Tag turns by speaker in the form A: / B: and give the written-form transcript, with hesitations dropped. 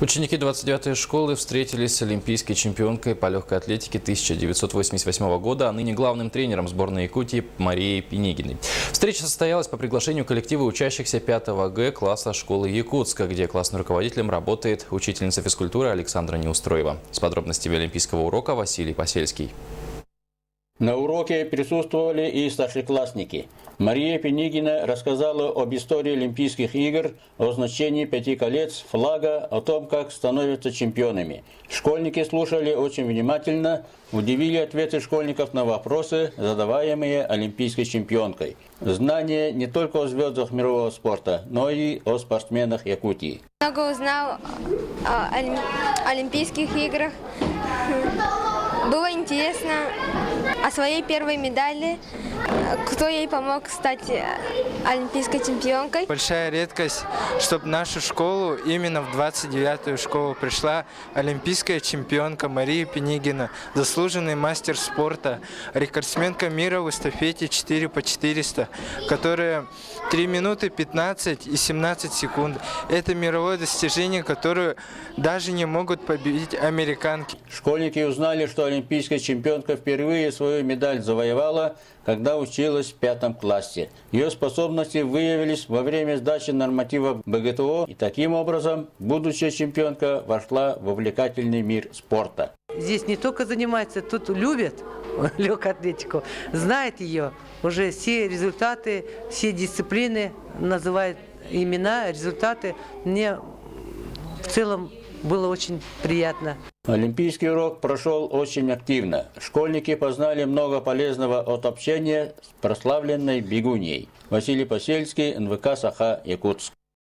A: Ученики 29-й школы встретились с олимпийской чемпионкой по легкой атлетике 1988 года, а ныне главным тренером сборной Якутии Марией Пинигиной. Встреча состоялась по приглашению коллектива учащихся 5 Г класса школы Якутска, где классным руководителем работает учительница физкультуры Александра Неустроева. С подробностями олимпийского урока Василий Посельский.
B: На уроке присутствовали и старшеклассники. Мария Пинигина рассказала об истории Олимпийских игр, о значении 5 колец, флага, о том, как становятся чемпионами. Школьники слушали очень внимательно, удивили ответы школьников на вопросы, задаваемые олимпийской чемпионкой. Знания не только о звездах мирового спорта, но и о спортсменах Якутии.
C: Много узнал о Олимпийских играх. Было интересно о своей первой медали, кто ей помог стать олимпийской чемпионкой.
D: Большая редкость, чтобы в нашу школу, именно в 29-ю школу, пришла олимпийская чемпионка Мария Пинигина, заслуженный мастер спорта, рекордсменка мира в эстафете 4 по 400, которая 3 минуты 15 и 17 секунд. Это мировое достижение, которое даже не могут победить американки.
B: Школьники узнали, что олимпийская чемпионка впервые свою медаль завоевала, когда училась в 5 классе. Ее способности выявились во время сдачи норматива БГТО, и таким образом будущая чемпионка вошла в увлекательный мир спорта.
E: Здесь не только занимаются, тут любят легкую атлетику, знают ее. Уже все результаты, все дисциплины называют имена, результаты. Мне в целом было очень приятно.
B: Олимпийский урок прошел очень активно. Школьники познали много полезного от общения с прославленной бегуньей. Василий Посельский, НВК «Саха», Якутск.